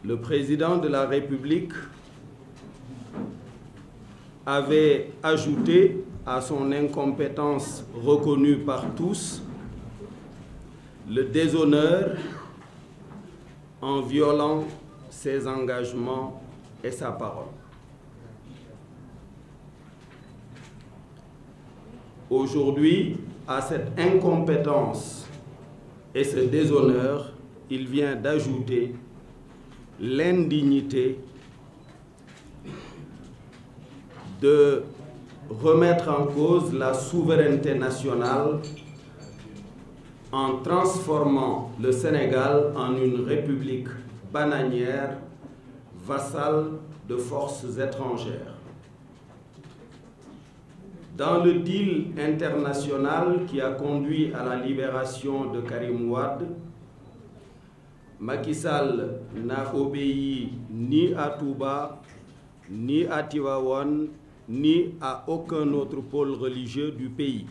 le président de la République avait ajouté à son incompétence reconnue par tous le déshonneur en violant ses engagements et sa parole. Aujourd'hui, à cette incompétence et ce déshonneur, il vient d'ajouter l'indignité de remettre en cause la souveraineté nationale en transformant le Sénégal en une république bananière, vassale de forces étrangères. Dans le deal international qui a conduit à la libération de Karim Wade, Macky Sall n'a obéi ni à Touba, ni à Tivaouane, ni à aucun autre pôle religieux du pays.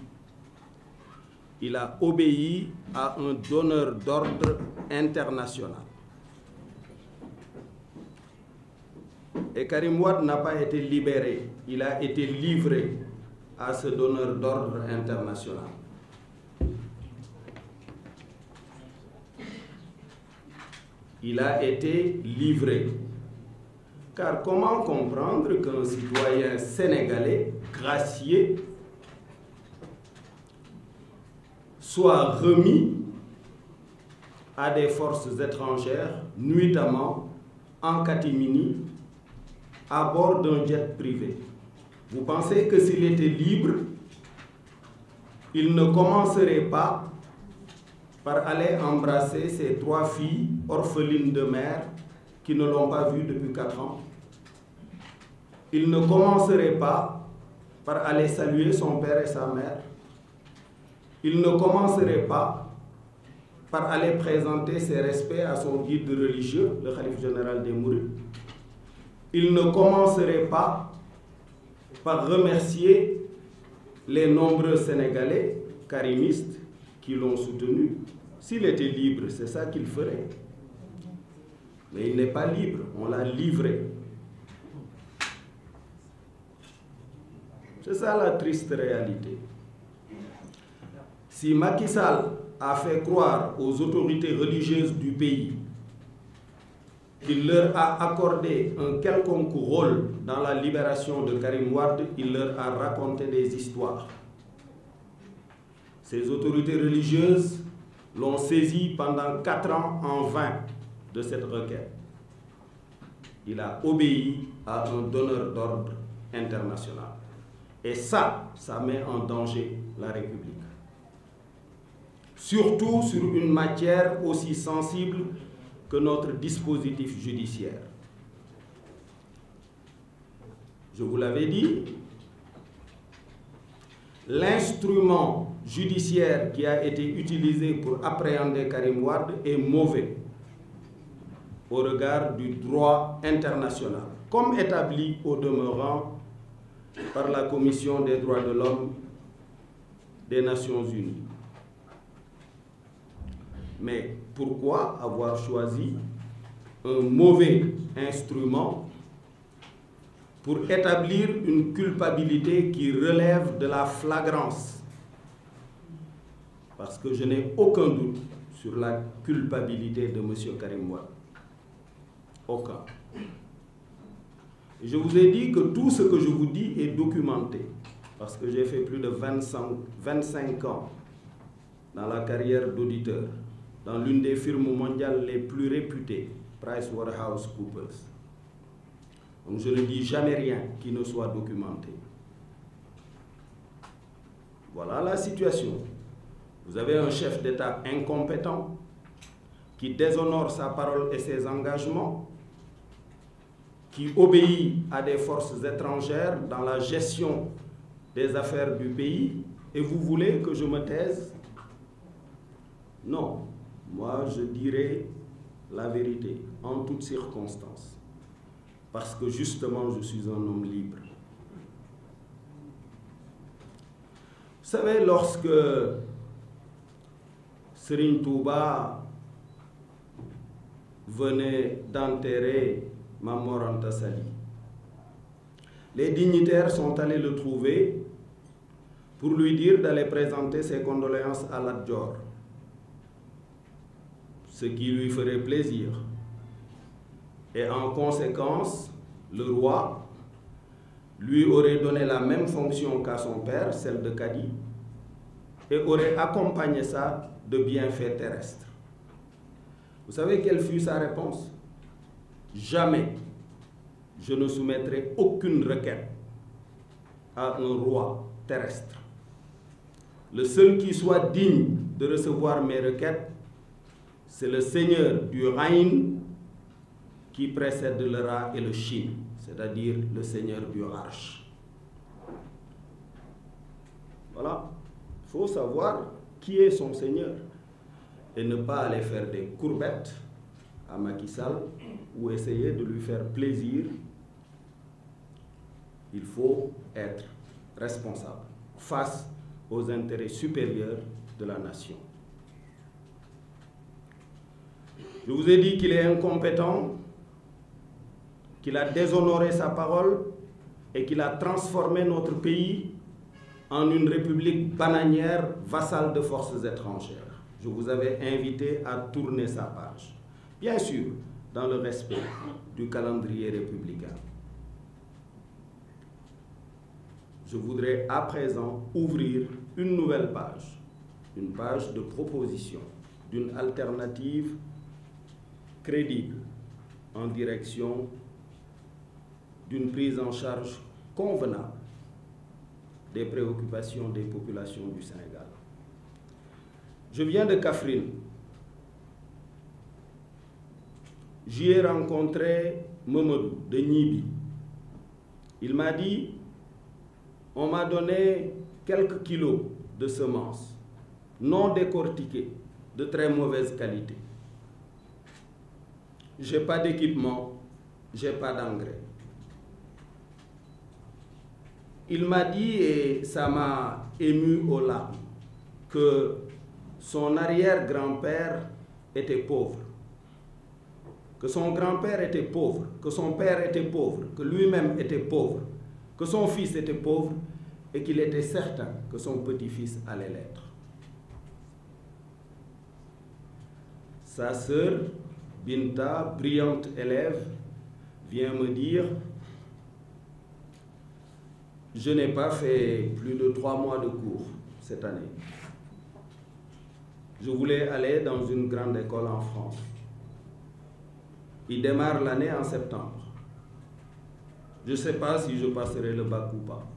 Il a obéi à un donneur d'ordre international. Et Karim Wade n'a pas été libéré, il a été livré à ce donneur d'ordre international. Il a été livré. Car comment comprendre qu'un citoyen sénégalais gracié soit remis à des forces étrangères, nuitamment en catimini, à bord d'un jet privé? Vous pensez que s'il était libre, il ne commencerait pas par aller embrasser ses 3 filles orphelines de mère qui ne l'ont pas vu depuis 4 ans? Il ne commencerait pas par aller saluer son père et sa mère? Il ne commencerait pas par aller présenter ses respects à son guide religieux, le khalife général des Mourides? Il ne commencerait pas par remercier les nombreux Sénégalais karimistes qui l'ont soutenu? S'il était libre, c'est ça qu'il ferait. Mais il n'est pas libre, on l'a livré. C'est ça la triste réalité. Si Macky Sall a fait croire aux autorités religieuses du pays qu'il leur a accordé un quelconque rôle dans la libération de Karim Wade, il leur a raconté des histoires. Ces autorités religieuses l'ont saisi pendant 4 ans en vain de cette requête. Il a obéi à un donneur d'ordre international. Et ça met en danger la République. Surtout sur une matière aussi sensible que notre dispositif judiciaire. Je vous l'avais dit, l'instrument judiciaire qui a été utilisé pour appréhender Karim Wade est mauvais au regard du droit international, comme établi au demeurant par la Commission des droits de l'homme des Nations Unies. Mais pourquoi avoir choisi un mauvais instrument pour établir une culpabilité qui relève de la flagrance? Parce que je n'ai aucun doute sur la culpabilité de M. Karim Wade. Aucun. Je vous ai dit que tout ce que je vous dis est documenté, parce que j'ai fait plus de 25 ans dans la carrière d'auditeur, dans l'une des firmes mondiales les plus réputées, PricewaterhouseCoopers. Donc je ne dis jamais rien qui ne soit documenté. Voilà la situation. Vous avez un chef d'État incompétent qui déshonore sa parole et ses engagements, qui obéit à des forces étrangères dans la gestion des affaires du pays, et vous voulez que je me taise? Non, moi je dirai la vérité en toutes circonstances, parce que justement je suis un homme libre. Vous savez, lorsque Serigne Touba venait d'enterrer Mame Mor Anta Sali. Les dignitaires sont allés le trouver pour lui dire d'aller présenter ses condoléances à Lat Dior, ce qui lui ferait plaisir. Et en conséquence, le roi lui aurait donné la même fonction qu'à son père, celle de cadi, et aurait accompagné ça de bienfaits terrestres. Vous savez quelle fut sa réponse? Jamais je ne soumettrai aucune requête à un roi terrestre. Le seul qui soit digne de recevoir mes requêtes, c'est le Seigneur du Rhin qui précède le Ra et le Shin, c'est-à-dire le Seigneur du Arche. Voilà, il faut savoir qui est son Seigneur et ne pas aller faire des courbettes à Macky Sall ou essayer de lui faire plaisir. Il faut être responsable face aux intérêts supérieurs de la nation. Je vous ai dit qu'il est incompétent, qu'il a déshonoré sa parole et qu'il a transformé notre pays en une république bananière vassale de forces étrangères. Je vous avais invité à tourner sa page, bien sûr, dans le respect du calendrier républicain. Je voudrais à présent ouvrir une nouvelle page, une page de proposition, d'une alternative crédible en direction d'une prise en charge convenable des préoccupations des populations du Sénégal. Je viens de Kaffrine. J'y ai rencontré Mamadou de Nibi. Il m'a dit: on m'a donné quelques kilos de semences non décortiquées, de très mauvaise qualité. Je n'ai pas d'équipement, je n'ai pas d'engrais. Il m'a dit, et ça m'a ému aux larmes, que son arrière-grand-père était pauvre, que son grand-père était pauvre, que son père était pauvre, que lui-même était pauvre, que son fils était pauvre et qu'il était certain que son petit-fils allait l'être. Sa sœur, Binta, brillante élève, vient me dire: je n'ai pas fait plus de 3 mois de cours cette année. Je voulais aller dans une grande école en France. Il démarre l'année en septembre. Je ne sais pas si je passerai le bac ou pas.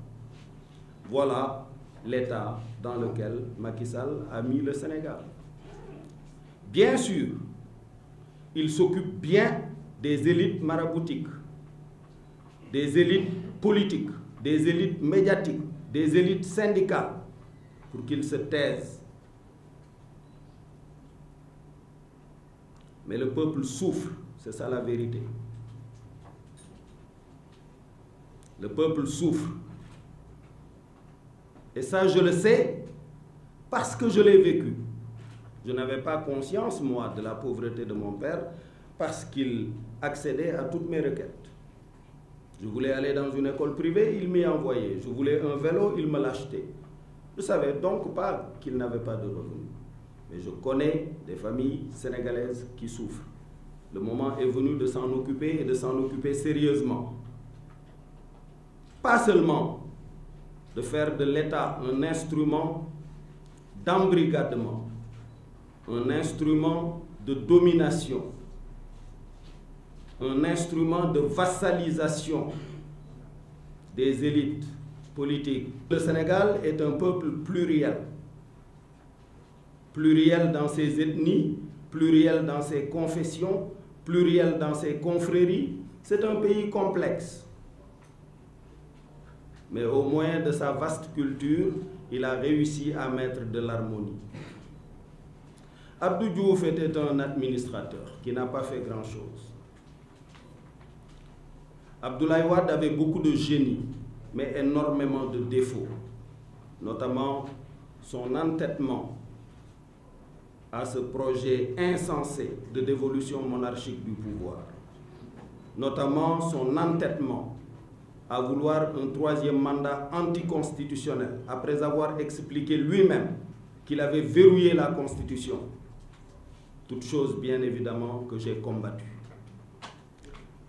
Voilà l'état dans lequel Macky Sall a mis le Sénégal. Bien sûr, il s'occupe bien des élites maraboutiques, des élites politiques, des élites médiatiques, des élites syndicales, pour qu'ils se taisent. Mais le peuple souffre, c'est ça la vérité. Le peuple souffre. Et ça, je le sais parce que je l'ai vécu. Je n'avais pas conscience, moi, de la pauvreté de mon père parce qu'il accédait à toutes mes requêtes. Je voulais aller dans une école privée, il m'y envoyait. Je voulais un vélo, il me l'achetait. Je ne savais donc pas qu'il n'avait pas de revenus. Mais je connais des familles sénégalaises qui souffrent. Le moment est venu de s'en occuper et de s'en occuper sérieusement. Pas seulement de faire de l'État un instrument d'embrigadement, un instrument de domination, un instrument de vassalisation des élites politiques. Le Sénégal est un peuple pluriel. Pluriel dans ses ethnies, pluriel dans ses confessions, pluriel dans ses confréries. C'est un pays complexe. Mais au moyen de sa vaste culture, il a réussi à mettre de l'harmonie. Abdou Diouf était un administrateur qui n'a pas fait grand-chose. Abdoulaye Wade avait beaucoup de génie, mais énormément de défauts, notamment son entêtement à ce projet insensé de dévolution monarchique du pouvoir, notamment son entêtement à vouloir un troisième mandat anticonstitutionnel, après avoir expliqué lui-même qu'il avait verrouillé la Constitution, toute chose bien évidemment que j'ai combattue.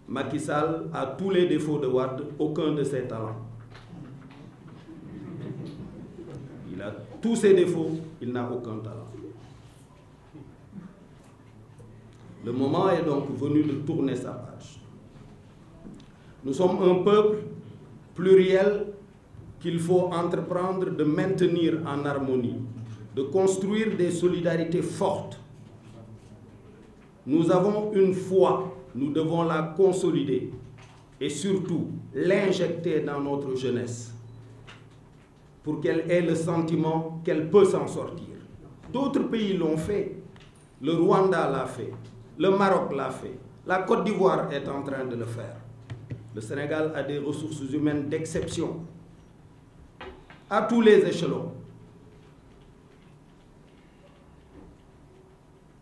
Macky Sall a tous les défauts de Wade, aucun de ses talents. Il a tous ses défauts, il n'a aucun talent. Le moment est donc venu de tourner sa page. Nous sommes un peuple pluriel qu'il faut entreprendre de maintenir en harmonie, de construire des solidarités fortes. Nous avons une foi, nous devons la consolider et surtout l'injecter dans notre jeunesse pour qu'elle ait le sentiment qu'elle peut s'en sortir. D'autres pays l'ont fait, le Rwanda l'a fait, le Maroc l'a fait, la Côte d'Ivoire est en train de le faire. Le Sénégal a des ressources humaines d'exception à tous les échelons.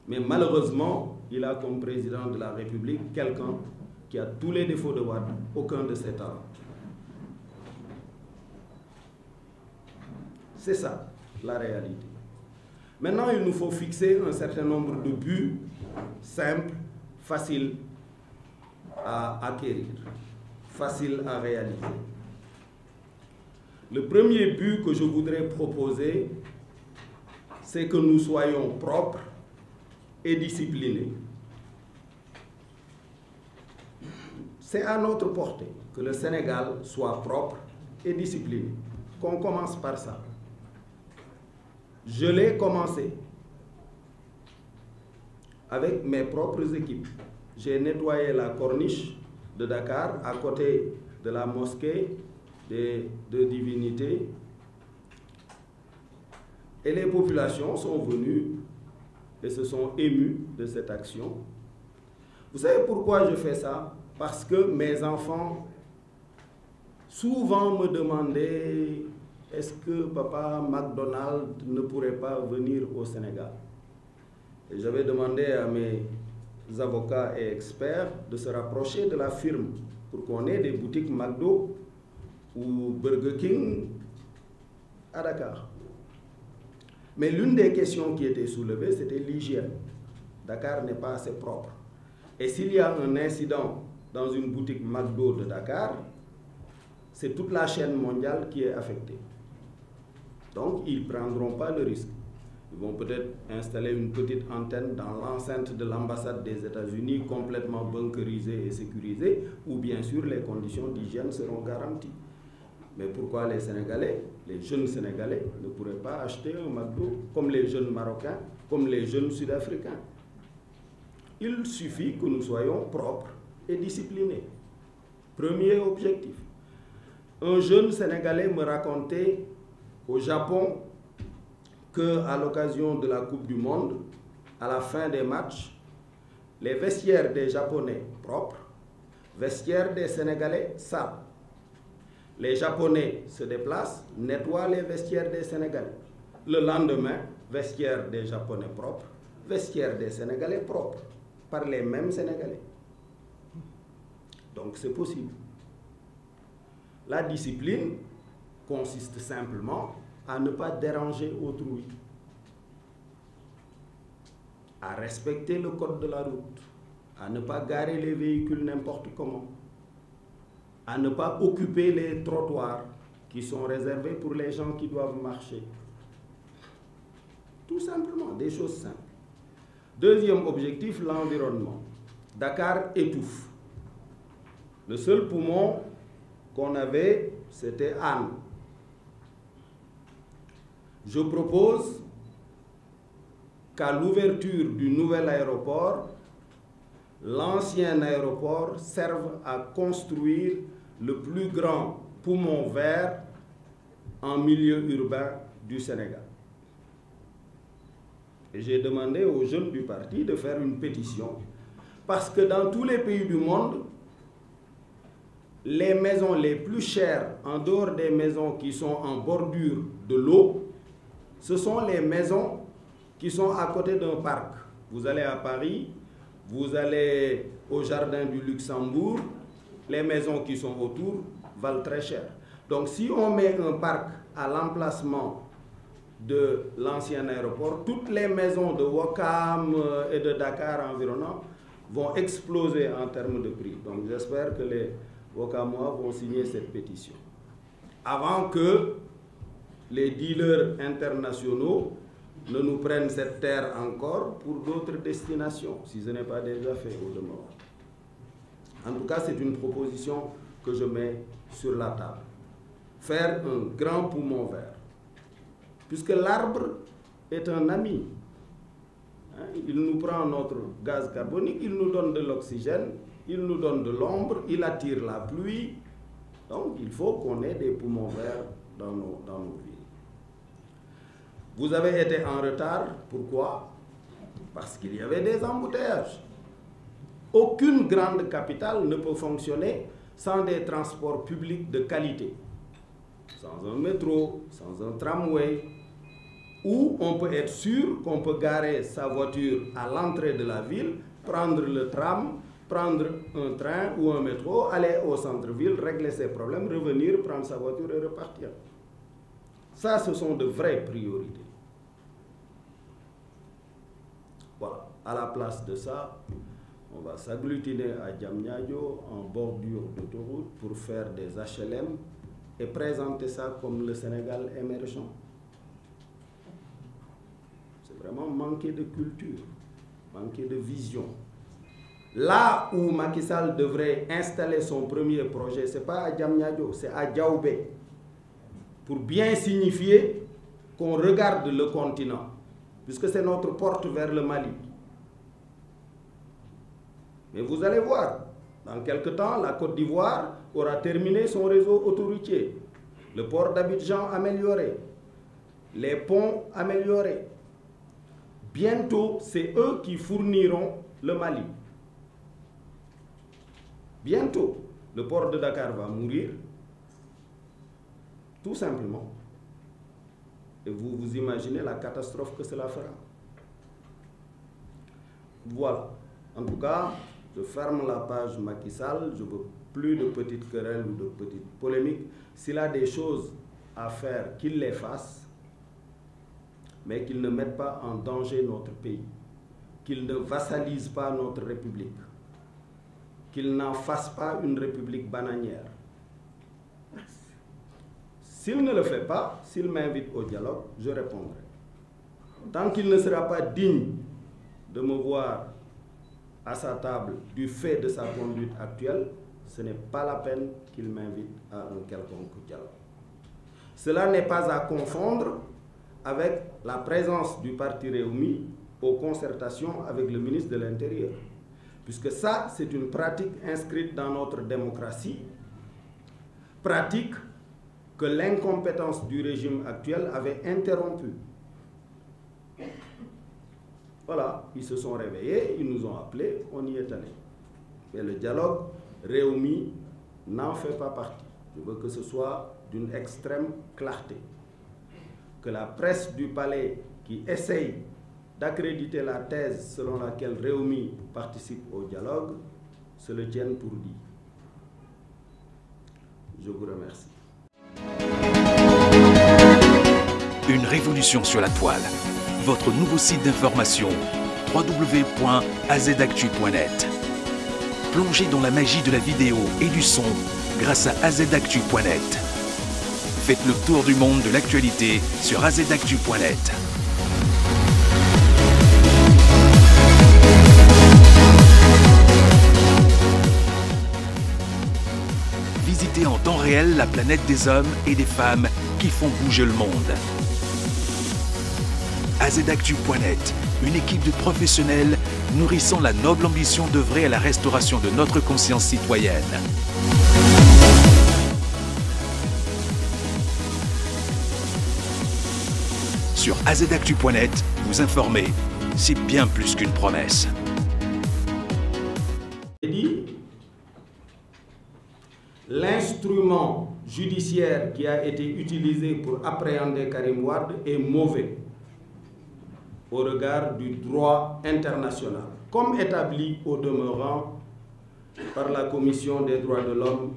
Mais malheureusement, il a comme président de la République quelqu'un qui a tous les défauts de Wade, aucun de ses talents. C'est ça, la réalité. Maintenant, il nous faut fixer un certain nombre de buts simples, faciles à acquérir, faciles à réaliser. Le premier but que je voudrais proposer, c'est que nous soyons propres et disciplinés. C'est à notre portée que le Sénégal soit propre et discipliné. Qu'on commence par ça. Je l'ai commencé avec mes propres équipes. J'ai nettoyé la corniche de Dakar à côté de la mosquée de Divinité. Et les populations sont venues et se sont émues de cette action. Vous savez pourquoi je fais ça? Parce que mes enfants souvent me demandaient est-ce que papa McDonald ne pourrait pas venir au Sénégal? Et j'avais demandé à mes avocats et experts de se rapprocher de la firme pour qu'on ait des boutiques McDo ou Burger King à Dakar. Mais l'une des questions qui était soulevée, c'était l'hygiène. Dakar n'est pas assez propre. Et s'il y a un incident dans une boutique McDo de Dakar, c'est toute la chaîne mondiale qui est affectée. Donc, ils ne prendront pas le risque. Ils vont peut-être installer une petite antenne dans l'enceinte de l'ambassade des États-Unis, complètement bunkerisée et sécurisée, où bien sûr les conditions d'hygiène seront garanties. Mais pourquoi les Sénégalais, les jeunes Sénégalais, ne pourraient pas acheter un McDo comme les jeunes Marocains, comme les jeunes Sud-Africains? Il suffit que nous soyons propres et disciplinés. Premier objectif. Un jeune Sénégalais me racontait au Japon qu'à l'occasion de la Coupe du Monde, à la fin des matchs, les vestiaires des Japonais propres, vestiaires des Sénégalais sales. Les Japonais se déplacent, nettoient les vestiaires des Sénégalais. Le lendemain, vestiaires des Japonais propres, vestiaires des Sénégalais propres, par les mêmes Sénégalais. Donc c'est possible. La discipline consiste simplement à ne pas déranger autrui, à respecter le code de la route, à ne pas garer les véhicules n'importe comment, à ne pas occuper les trottoirs qui sont réservés pour les gens qui doivent marcher. Tout simplement, des choses simples. Deuxième objectif, l'environnement. Dakar étouffe. Le seul poumon qu'on avait, c'était Anne. Je propose qu'à l'ouverture du nouvel aéroport, l'ancien aéroport serve à construire le plus grand poumon vert en milieu urbain du Sénégal. Et j'ai demandé aux jeunes du parti de faire une pétition, parce que dans tous les pays du monde, les maisons les plus chères, en dehors des maisons qui sont en bordure de l'eau, ce sont les maisons qui sont à côté d'un parc. Vous allez à Paris, vous allez au jardin du Luxembourg, les maisons qui sont autour valent très cher. Donc si on met un parc à l'emplacement de l'ancien aéroport, toutes les maisons de Ouakam et de Dakar environnant vont exploser en termes de prix. Donc j'espère que les Ouakamois vont signer cette pétition. Avant que les dealers internationaux ne nous prennent cette terre encore pour d'autres destinations, si ce n'est pas déjà fait au demeurant. En tout cas, c'est une proposition que je mets sur la table. Faire un grand poumon vert. Puisque l'arbre est un ami. Il nous prend notre gaz carbonique, il nous donne de l'oxygène, il nous donne de l'ombre, il attire la pluie. Donc, il faut qu'on ait des poumons verts dans nos villes. Vous avez été en retard. Pourquoi? Parce qu'il y avait des embouteillages. Aucune grande capitale ne peut fonctionner sans des transports publics de qualité. Sans un métro, sans un tramway, où on peut être sûr qu'on peut garer sa voiture à l'entrée de la ville, prendre le tram, prendre un train ou un métro, aller au centre-ville, régler ses problèmes, revenir, prendre sa voiture et repartir. Ça, ce sont de vraies priorités. Voilà, à la place de ça, on va s'agglutiner à Diamniadio en bordure d'autoroute pour faire des HLM et présenter ça comme le Sénégal émergent. C'est vraiment manquer de culture, manquer de vision. Là où Macky Sall devrait installer son premier projet, ce n'est pas à Diamniadio, c'est à Diaoubé, pour bien signifier qu'on regarde le continent, puisque c'est notre porte vers le Mali. Mais vous allez voir, dans quelque temps, la Côte d'Ivoire aura terminé son réseau autoroutier, le port d'Abidjan amélioré, les ponts améliorés. Bientôt, c'est eux qui fourniront le Mali. Bientôt, le port de Dakar va mourir, tout simplement. Et vous vous imaginez la catastrophe que cela fera. Voilà. En tout cas, je ferme la page Macky Sall. Je ne veux plus de petites querelles ou de petites polémiques. S'il a des choses à faire, qu'il les fasse, mais qu'il ne mette pas en danger notre pays, qu'il ne vassalise pas notre République, qu'il n'en fasse pas une République bananière. S'il ne le fait pas, s'il m'invite au dialogue, je répondrai. Tant qu'il ne sera pas digne de me voir à sa table du fait de sa conduite actuelle, ce n'est pas la peine qu'il m'invite à un quelconque dialogue. Cela n'est pas à confondre avec la présence du parti Réumi aux concertations avec le ministre de l'Intérieur. Puisque ça, c'est une pratique inscrite dans notre démocratie, pratique que l'incompétence du régime actuel avait interrompue. Voilà, ils se sont réveillés, ils nous ont appelés, on y est allé. Mais le dialogue Réumi n'en fait pas partie. Je veux que ce soit d'une extrême clarté. Que la presse du palais qui essaye d'accréditer la thèse selon laquelle Réumi participe au dialogue se le tienne pour dit. Je vous remercie. Une révolution sur la toile. Votre nouveau site d'information www.azactu.net. Plongez dans la magie de la vidéo et du son grâce à azactu.net. Faites le tour du monde de l'actualité sur azactu.net. Visitez en temps réel la planète des hommes et des femmes qui font bouger le monde. azactu.net, une équipe de professionnels nourrissant la noble ambition d'œuvrer à la restauration de notre conscience citoyenne. Sur azactu.net, vous informer, c'est bien plus qu'une promesse. L'instrument judiciaire qui a été utilisé pour appréhender Karim Wade est mauvais. au regard du droit international, comme établi au demeurant par la Commission des droits de l'homme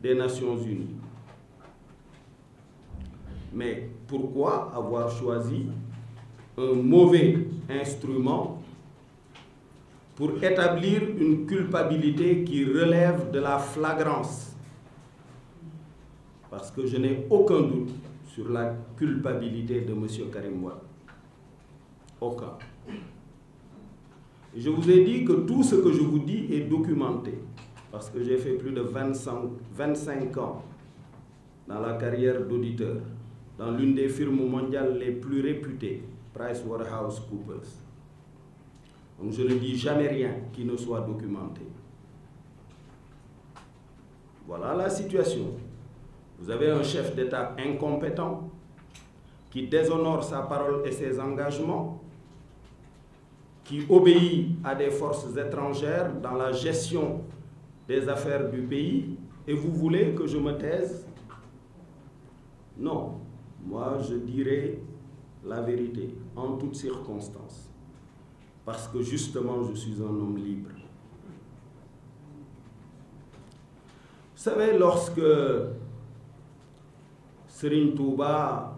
des Nations Unies. Mais pourquoi avoir choisi un mauvais instrument pour établir une culpabilité qui relève de la flagrance? Parce que je n'ai aucun doute sur la culpabilité de M. Karim Wade. Aucun. Je vous ai dit que tout ce que je vous dis est documenté, parce que j'ai fait plus de 25 ans dans la carrière d'auditeur, dans l'une des firmes mondiales les plus réputées, PricewaterhouseCoopers. Donc je ne dis jamais rien qui ne soit documenté. Voilà la situation. Vous avez un chef d'État incompétent qui déshonore sa parole et ses engagements, qui obéit à des forces étrangères dans la gestion des affaires du pays, et vous voulez que je me taise? Non, moi je dirai la vérité en toutes circonstances, parce que justement je suis un homme libre. Vous savez, lorsque Serigne Touba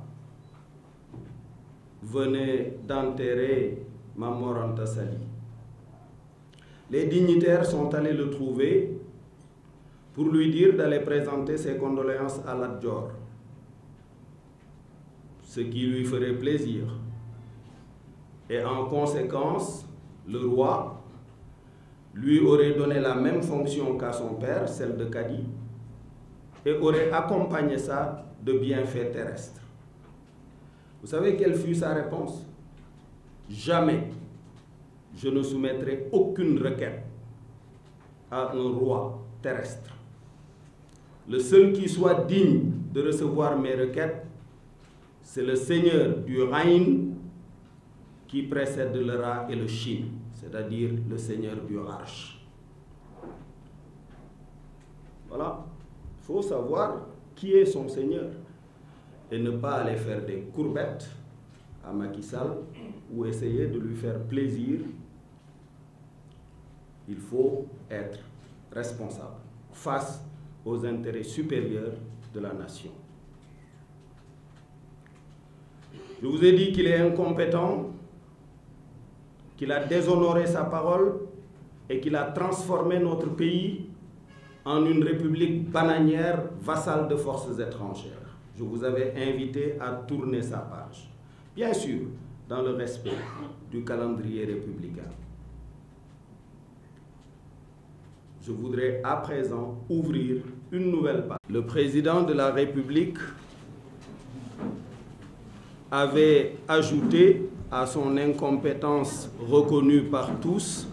venait d'enterrer Mame Mor Anta Sali, les dignitaires sont allés le trouver pour lui dire d'aller présenter ses condoléances à Lat Dior, ce qui lui ferait plaisir. Et en conséquence, le roi lui aurait donné la même fonction qu'à son père, celle de cadi, et aurait accompagné ça de bienfaits terrestres. Vous savez quelle fut sa réponse? Jamais je ne soumettrai aucune requête à un roi terrestre. Le seul qui soit digne de recevoir mes requêtes, c'est le Seigneur du Raïn qui précède le Ra et le Shin, c'est-à-dire le Seigneur du Arche. Voilà, il faut savoir qui est son Seigneur et ne pas aller faire des courbettes à Macky Sall ou essayer de lui faire plaisir. Il faut être responsable face aux intérêts supérieurs de la nation. Je vous ai dit qu'il est incompétent, qu'il a déshonoré sa parole et qu'il a transformé notre pays en une république bananière vassale de forces étrangères. Je vous avais invité à tourner sa page, bien sûr, dans le respect du calendrier républicain. Je voudrais à présent ouvrir une nouvelle page. Le président de la République avait ajouté à son incompétence reconnue par tous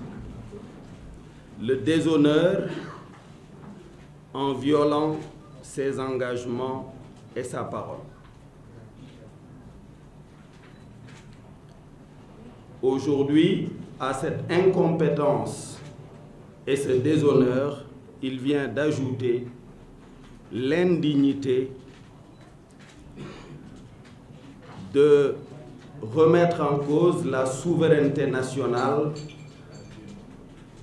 le déshonneur en violant ses engagements et sa parole. Aujourd'hui, à cette incompétence et ce déshonneur, il vient d'ajouter l'indignité de remettre en cause la souveraineté nationale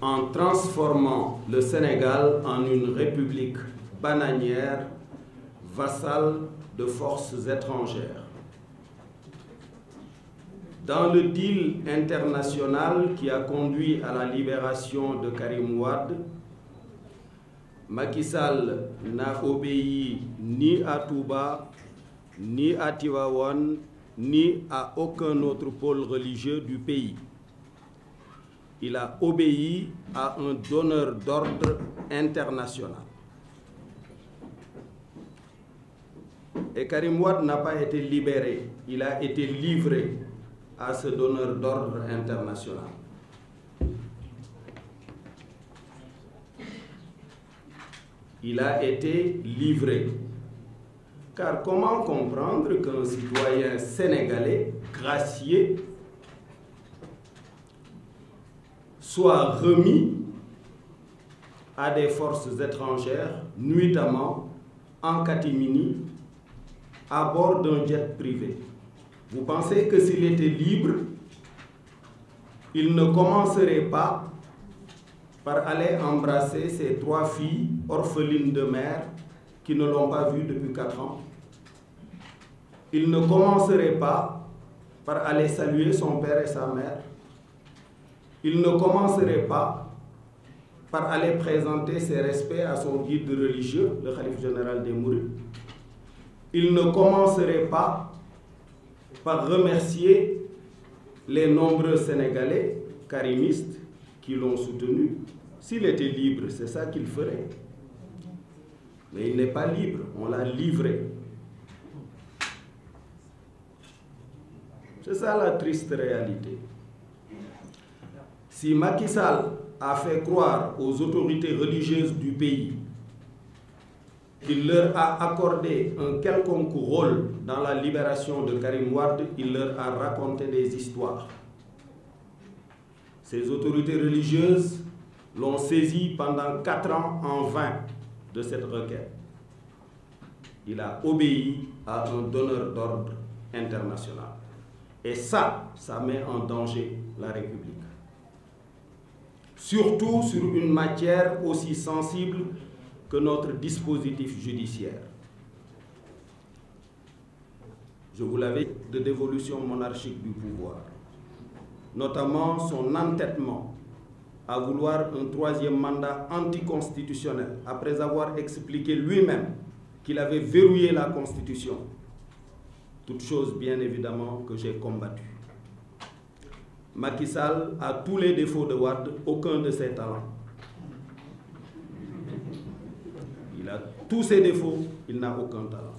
en transformant le Sénégal en une république bananière, vassale de forces étrangères. Dans le deal international qui a conduit à la libération de Karim Wade, Macky Sall n'a obéi ni à Touba, ni à Tivaouane, ni à aucun autre pôle religieux du pays. Il a obéi à un donneur d'ordre international. Et Karim Wade n'a pas été libéré, il a été livré à ce donneur d'ordre international. Il a été livré. Car comment comprendre qu'un citoyen sénégalais gracié soit remis à des forces étrangères, nuitamment en catimini, à bord d'un jet privé? Vous pensez que s'il était libre, il ne commencerait pas par aller embrasser ses 3 filles orphelines de mère qui ne l'ont pas vu depuis 4 ans? Il ne commencerait pas par aller saluer son père et sa mère? Il ne commencerait pas par aller présenter ses respects à son guide religieux, le Khalife général des Mourides? Il ne commencerait pas par remercier les nombreux Sénégalais karimistes qui l'ont soutenu? S'il était libre, c'est ça qu'il ferait. Mais il n'est pas libre, on l'a livré. C'est ça la triste réalité. Si Macky Sall a fait croire aux autorités religieuses du pays qu'il leur a accordé un quelconque rôle dans la libération de Karim Wade, il leur a raconté des histoires. Ces autorités religieuses l'ont saisi pendant 4 ans en vain de cette requête. Il a obéi à un donneur d'ordre international. Et ça met en danger la République. Surtout sur une matière aussi sensible que notre dispositif judiciaire. Je vous l'avais dit, de dévolution monarchique du pouvoir, notamment son entêtement à vouloir un 3e mandat anticonstitutionnel, après avoir expliqué lui-même qu'il avait verrouillé la Constitution. Toute chose, bien évidemment, que j'ai combattue. Macky Sall a tous les défauts de Wade, aucun de ses talents. Il a tous ses défauts, il n'a aucun talent.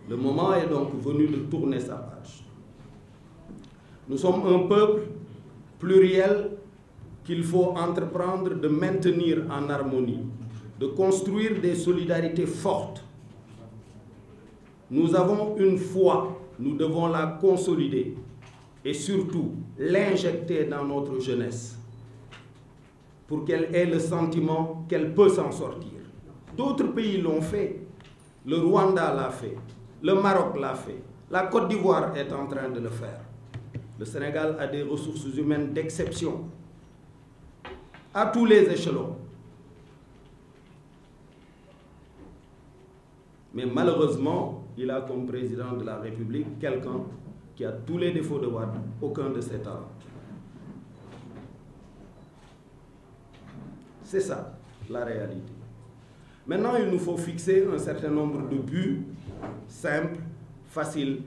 Le moment est donc venu de tourner sa page. Nous sommes un peuple pluriel qu'il faut entreprendre de maintenir en harmonie, de construire des solidarités fortes. Nous avons une foi, nous devons la consolider et surtout l'injecter dans notre jeunesse pour qu'elle ait le sentiment qu'elle peut s'en sortir. D'autres pays l'ont fait, le Rwanda l'a fait, le Maroc l'a fait, la Côte d'Ivoire est en train de le faire. Le Sénégal a des ressources humaines d'exception à tous les échelons. Mais malheureusement, il a comme président de la République quelqu'un qui a tous les défauts de Wade, aucun de ses talents. C'est ça, la réalité. Maintenant, il nous faut fixer un certain nombre de buts simples, faciles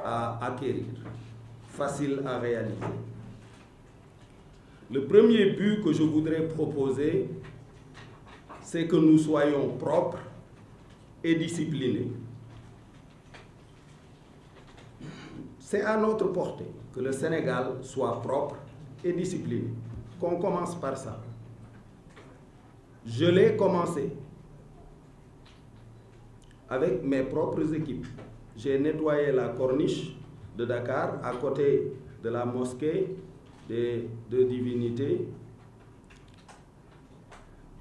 à acquérir, faciles à réaliser. Le premier but que je voudrais proposer, c'est que nous soyons propres et disciplinés. C'est à notre portée que le Sénégal soit propre et discipliné. Qu'on commence par ça. Je l'ai commencé avec mes propres équipes. J'ai nettoyé la corniche de Dakar à côté de la mosquée de Divinité.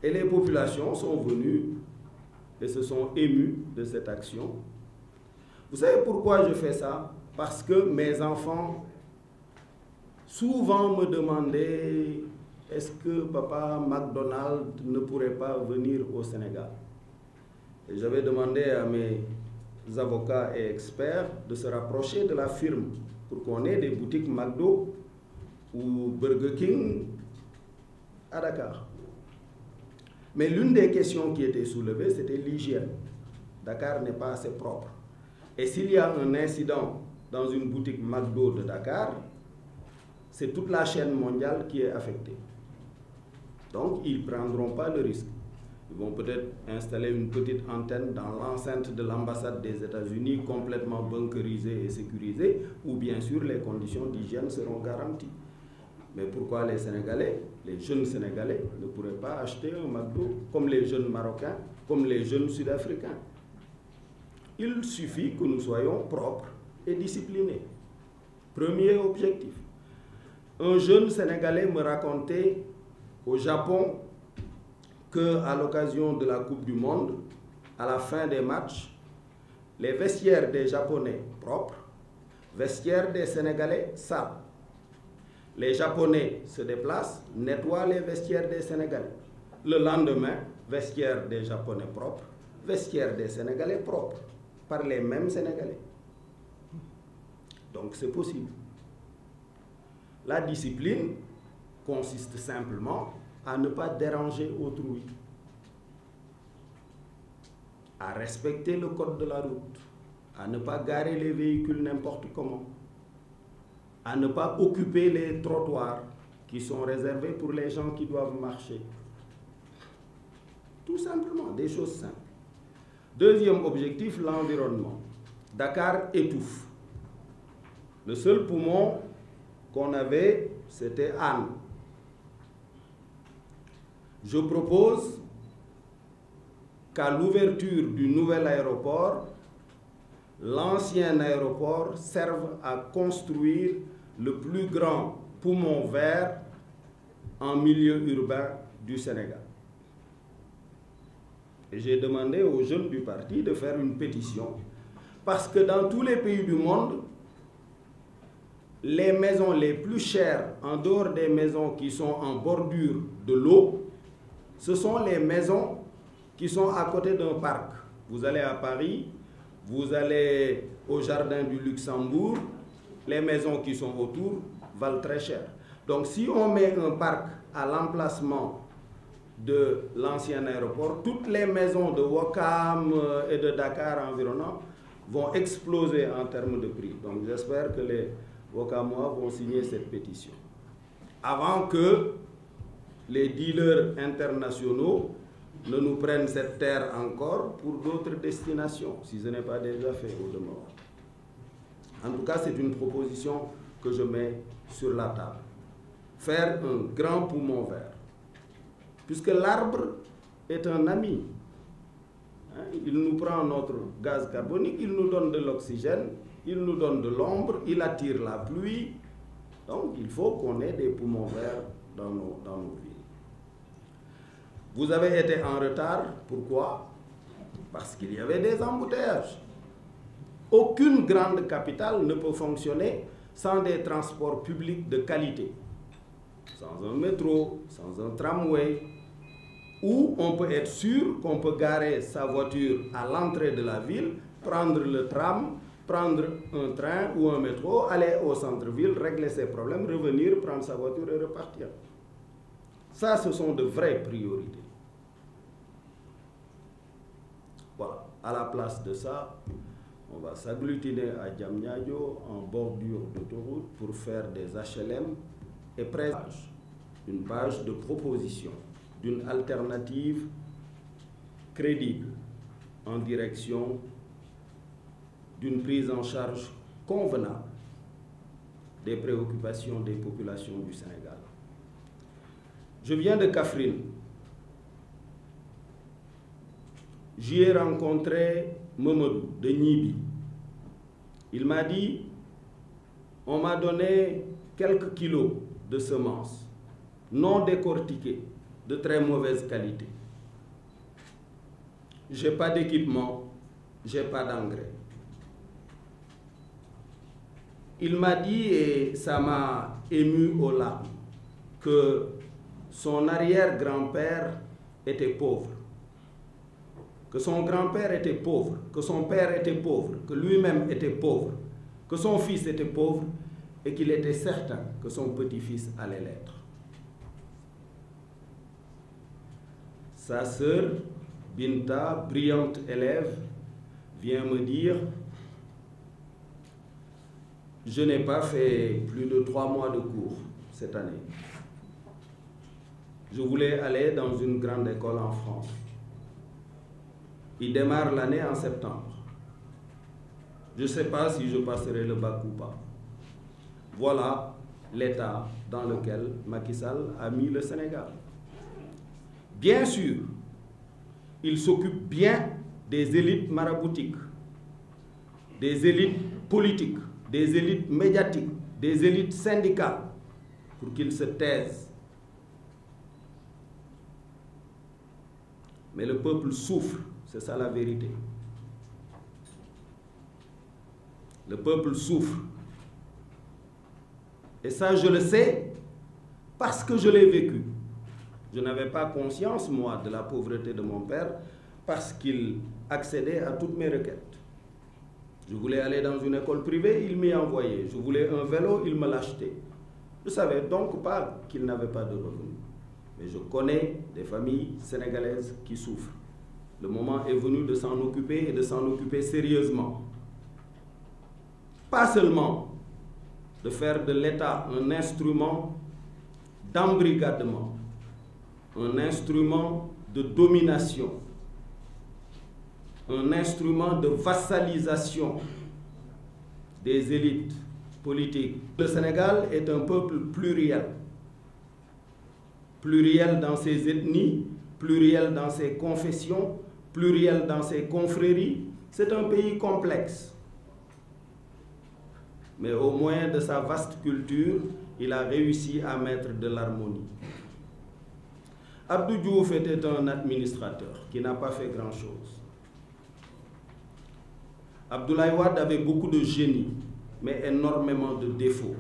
Et les populations sont venues et se sont émues de cette action. Vous savez pourquoi je fais ça? Parce que mes enfants souvent me demandaient: est-ce que papa McDonald ne pourrait pas venir au Sénégal? Et j'avais demandé à mes avocats et experts de se rapprocher de la firme pour qu'on ait des boutiques McDo ou Burger King à Dakar. Mais l'une des questions qui était soulevée, c'était l'hygiène. Dakar n'est pas assez propre. Et s'il y a un incident dans une boutique McDo de Dakar, c'est toute la chaîne mondiale qui est affectée. Donc, ils ne prendront pas le risque. Ils vont peut-être installer une petite antenne dans l'enceinte de l'ambassade des États-Unis, complètement bunkerisée et sécurisée, où bien sûr les conditions d'hygiène seront garanties. Mais pourquoi les Sénégalais, les jeunes Sénégalais, ne pourraient pas acheter un McDo comme les jeunes Marocains, comme les jeunes Sud-Africains? Il suffit que nous soyons propres et disciplinés. Premier objectif. Un jeune Sénégalais me racontait au Japon qu'à l'occasion de la Coupe du Monde, à la fin des matchs, les vestiaires des Japonais propres, vestiaires des Sénégalais sales. Les Japonais se déplacent, nettoient les vestiaires des Sénégalais. Le lendemain, vestiaires des Japonais propres, vestiaires des Sénégalais propres, par les mêmes Sénégalais. Donc c'est possible. La discipline consiste simplement à ne pas déranger autrui, à respecter le code de la route, à ne pas garer les véhicules n'importe comment, à ne pas occuper les trottoirs qui sont réservés pour les gens qui doivent marcher. Tout simplement, des choses simples. Deuxième objectif, l'environnement. Dakar étouffe. Le seul poumon qu'on avait, c'était Anne. Je propose qu'à l'ouverture du nouvel aéroport, l'ancien aéroport serve à construire le plus grand poumon vert en milieu urbain du Sénégal. Et j'ai demandé aux jeunes du parti de faire une pétition, parce que dans tous les pays du monde, les maisons les plus chères, en dehors des maisons qui sont en bordure de l'eau, ce sont les maisons qui sont à côté d'un parc. Vous allez à Paris, vous allez au jardin du Luxembourg, les maisons qui sont autour valent très cher. Donc si on met un parc à l'emplacement de l'ancien aéroport, toutes les maisons de Ouakam et de Dakar environnant vont exploser en termes de prix. Donc j'espère que les Ouakamois vont signer cette pétition. Avant que les dealers internationaux ne nous prennent cette terre encore pour d'autres destinations, si ce n'est pas déjà fait au demeurant. En tout cas, c'est une proposition que je mets sur la table. Faire un grand poumon vert. Puisque l'arbre est un ami. Il nous prend notre gaz carbonique, il nous donne de l'oxygène, il nous donne de l'ombre, il attire la pluie. Donc, il faut qu'on ait des poumons verts dans nos villes. Vous avez été en retard. Pourquoi? Parce qu'il y avait des embouteillages. Aucune grande capitale ne peut fonctionner sans des transports publics de qualité. Sans un métro, sans un tramway, où on peut être sûr qu'on peut garer sa voiture à l'entrée de la ville, prendre le tram, prendre un train ou un métro, aller au centre-ville, régler ses problèmes, revenir, prendre sa voiture et repartir. Ça, ce sont de vraies priorités. Voilà, à la place de ça, on va s'agglutiner à Diamniadio en bordure d'autoroute pour faire des HLM et présenter une page de proposition d'une alternative crédible en direction d'une prise en charge convenable des préoccupations des populations du Sénégal. Je viens de Kaffrine. J'y ai rencontré Mamadou de Nibi. Il m'a dit, on m'a donné quelques kilos de semences non décortiquées, de très mauvaise qualité. Je n'ai pas d'équipement, je n'ai pas d'engrais. Il m'a dit, et ça m'a ému aux larmes, que son arrière-grand-père était pauvre, que son grand-père était pauvre, que son père était pauvre, que lui-même était pauvre, que son fils était pauvre et qu'il était certain que son petit-fils allait l'être. Sa sœur, Binta, brillante élève, vient me dire « Je n'ai pas fait plus de 3 mois de cours cette année. Je voulais aller dans une grande école en France. Il démarre l'année en septembre. Je ne sais pas si je passerai le bac ou pas. » Voilà l'état dans lequel Macky Sall a mis le Sénégal. Bien sûr, il s'occupe bien des élites maraboutiques, des élites politiques, des élites médiatiques, des élites syndicales, pour qu'ils se taisent. Mais le peuple souffre, c'est ça la vérité. Le peuple souffre. Et ça, je le sais parce que je l'ai vécu. Je n'avais pas conscience, moi, de la pauvreté de mon père parce qu'il accédait à toutes mes requêtes. Je voulais aller dans une école privée, il m'y envoyait. Je voulais un vélo, il me l'achetait. Je ne savais donc pas qu'il n'avait pas de revenus. Mais je connais des familles sénégalaises qui souffrent. Le moment est venu de s'en occuper et de s'en occuper sérieusement. Pas seulement de faire de l'État un instrument d'embrigadement, un instrument de domination, un instrument de vassalisation des élites politiques. Le Sénégal est un peuple pluriel. Pluriel dans ses ethnies, pluriel dans ses confessions, pluriel dans ses confréries. C'est un pays complexe. Mais au moyen de sa vaste culture, il a réussi à mettre de l'harmonie. Abdou Diouf était un administrateur qui n'a pas fait grand-chose. Abdoulaye Wade avait beaucoup de génie, mais énormément de défauts,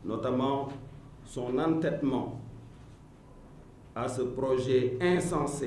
notamment son entêtement à ce projet insensé